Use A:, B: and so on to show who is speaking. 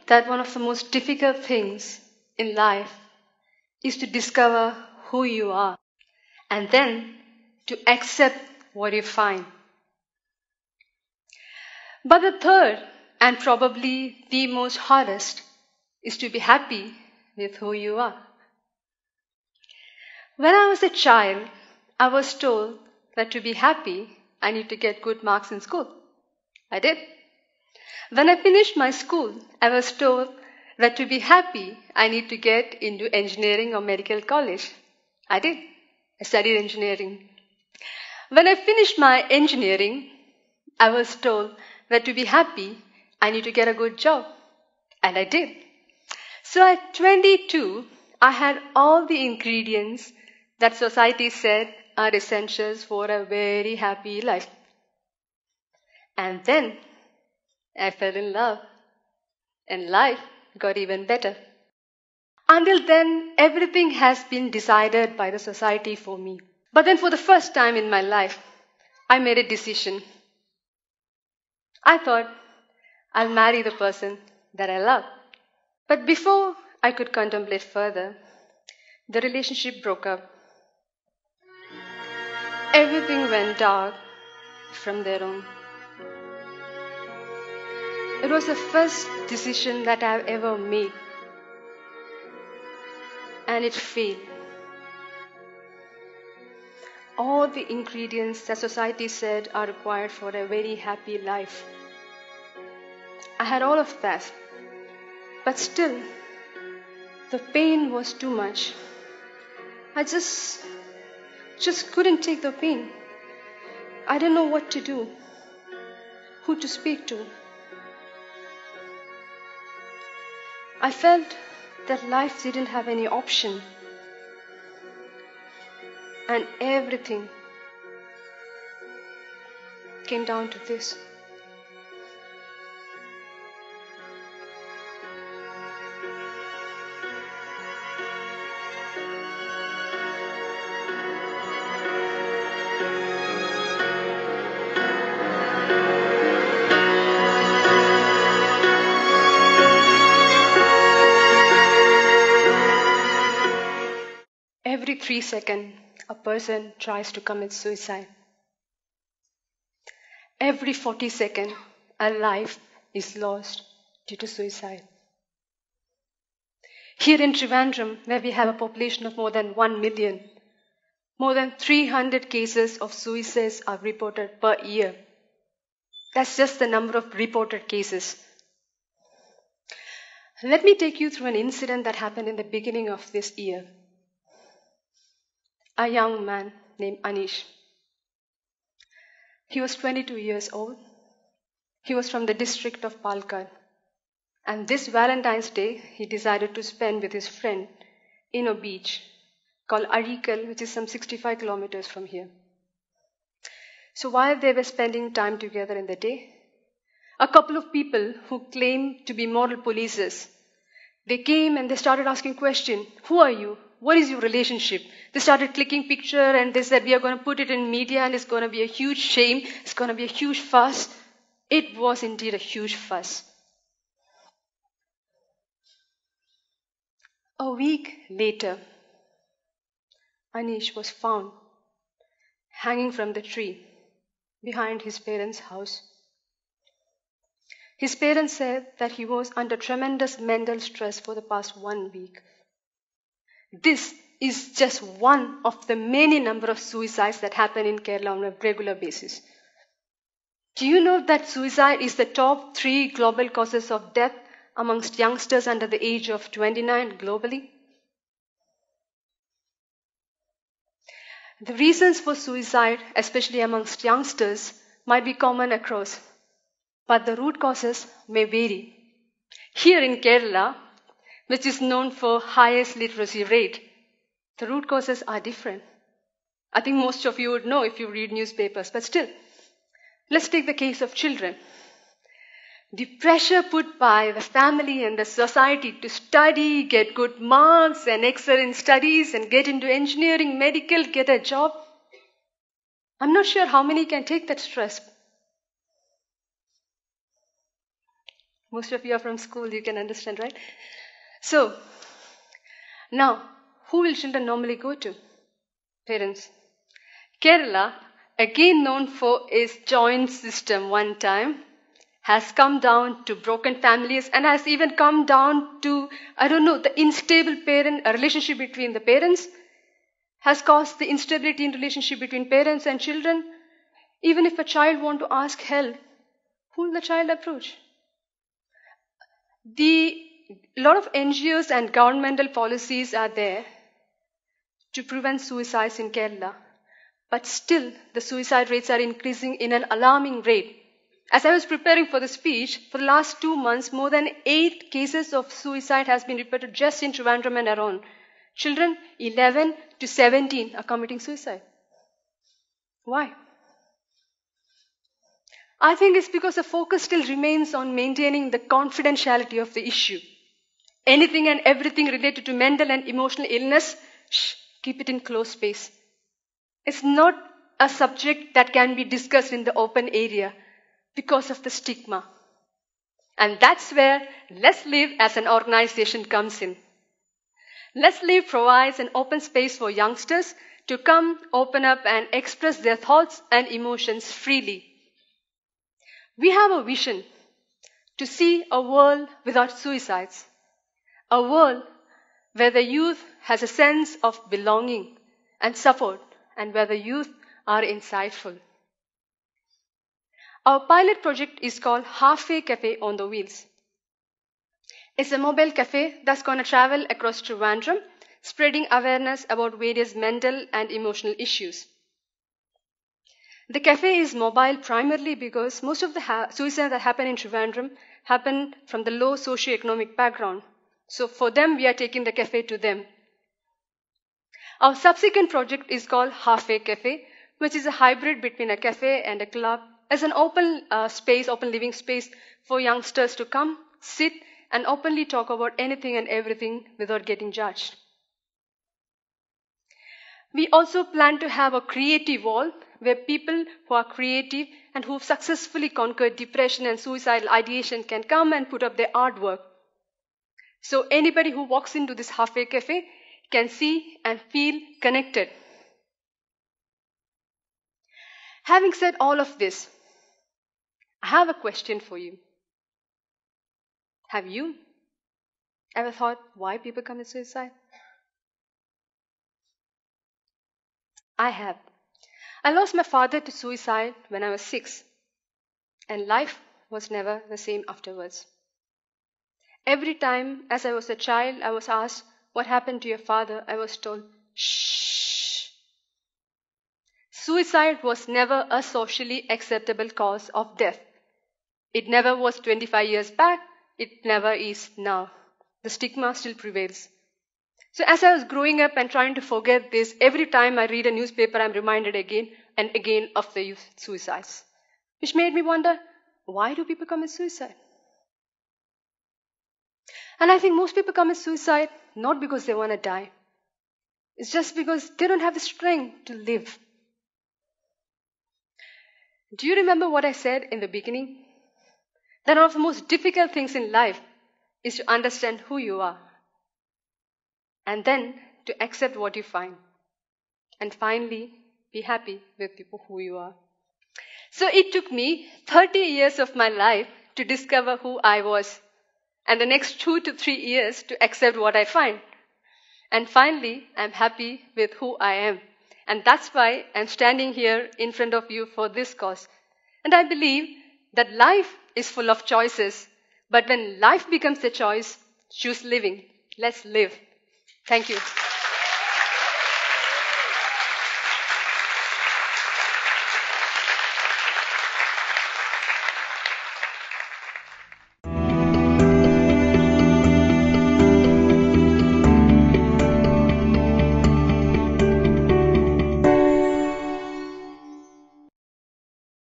A: that one of the most difficult things in life is to discover who you are and then to accept what you find. But the third, and probably the most hardest, is to be happy with who you are. When I was a child, I was told that to be happy, I need to get good marks in school. I did. When I finished my school, I was told that to be happy, I need to get into engineering or medical college. I did. I studied engineering. When I finished my engineering, I was told that to be happy, I need to get a good job. And I did. So at 22, I had all the ingredients that society said are essentials for a very happy life. And then I fell in love, and life got even better. Until then, everything has been decided by the society for me. But then for the first time in my life, I made a decision. I thought I'll marry the person that I love. But before I could contemplate further, the relationship broke up. Everything went dark from there on. It was the first decision that I've ever made, and it failed. All the ingredients that society said are required for a very happy life. I had all of that, but still, the pain was too much. I just couldn't take the pain. I didn't know what to do, who to speak to. I felt that life didn't have any option, and everything came down to this. Every 3 seconds, a person tries to commit suicide. Every 40 seconds, a life is lost due to suicide. Here in Trivandrum, where we have a population of more than 1 million, more than 300 cases of suicides are reported per year. That's just the number of reported cases. Let me take you through an incident that happened in the beginning of this year. A young man named Anish. He was 22 years old. He was from the district of Palakkad. And this Valentine's Day, he decided to spend with his friend in a beach called Arikal, which is some 65 kilometers from here. So while they were spending time together in the day, a couple of people who claimed to be moral policers, they came and they started asking questions. Who are you? What is your relationship? They started clicking picture and they said, we are going to put it in media and it's going to be a huge shame. It's going to be a huge fuss. It was indeed a huge fuss. A week later, Anish was found hanging from the tree behind his parents' house. His parents said that he was under tremendous mental stress for the past 1 week. This is just one of the many number of suicides that happen in Kerala on a regular basis. Do you know that suicide is the top 3 global causes of death amongst youngsters under the age of 29 globally? The reasons for suicide, especially amongst youngsters, might be common across, but the root causes may vary. Here in Kerala, which is known for highest literacy rate, the root causes are different. I think most of you would know if you read newspapers, but still, let's take the case of children. The pressure put by the family and the society to study, get good marks and excel in studies and get into engineering, medical, get a job. I'm not sure how many can take that stress. Most of you are from school, you can understand, right? So, now, who will children normally go to? Parents. Kerala, again known for its joint system one time, has come down to broken families and has even come down to, the unstable a relationship between the parents, has caused the instability in relationship between parents and children. Even if a child wants to ask help, who will the child approach? A lot of NGOs and governmental policies are there to prevent suicides in Kerala. But still, the suicide rates are increasing in an alarming rate. As I was preparing for the speech, for the last 2 months, more than 8 cases of suicide has been reported just in Trivandrum and around. Children 11 to 17 are committing suicide. Why? I think it's because the focus still remains on maintaining the confidentiality of the issue. Anything and everything related to mental and emotional illness, keep it in closed space. It's not a subject that can be discussed in the open area because of the stigma. And that's where Let's Live as an organization comes in. Let's Live provides an open space for youngsters to come, open up, and express their thoughts and emotions freely. We have a vision to see a world without suicides, a world where the youth has a sense of belonging and support, and where the youth are insightful. Our pilot project is called Halfway Cafe on the Wheels. It's a mobile cafe that's going to travel across Trivandrum, spreading awareness about various mental and emotional issues. The cafe is mobile primarily because most of the suicides that happen in Trivandrum happen from the low socioeconomic background. So for them, we are taking the cafe to them. Our subsequent project is called Halfway Cafe, which is a hybrid between a cafe and a club, as an open open living space for youngsters to come, sit, and openly talk about anything and everything without getting judged. We also plan to have a creative wall where people who are creative and who've successfully conquered depression and suicidal ideation can come and put up their artwork. So anybody who walks into this Halfway Cafe can see and feel connected. Having said all of this, I have a question for you. Have you ever thought why people commit suicide? I have. I lost my father to suicide when I was 6, and life was never the same afterwards. Every time as I was a child, I was asked, "What happened to your father?" I was told, "Shh." Suicide was never a socially acceptable cause of death. It never was 25 years back. It never is now. The stigma still prevails. So as I was growing up and trying to forget this, every time I read a newspaper, I'm reminded again and again of the youth suicides, which made me wonder, why do people commit suicide? And I think most people commit suicide not because they want to die. It's just because they don't have the strength to live. Do you remember what I said in the beginning? That one of the most difficult things in life is to understand who you are, and then to accept what you find, and finally be happy with who you are. So it took me 30 years of my life to discover who I was, and the next 2 to 3 years to accept what I find. And finally, I'm happy with who I am. And that's why I'm standing here in front of you for this cause. And I believe that life is full of choices, but when life becomes a choice, choose living. Let's live. Thank you.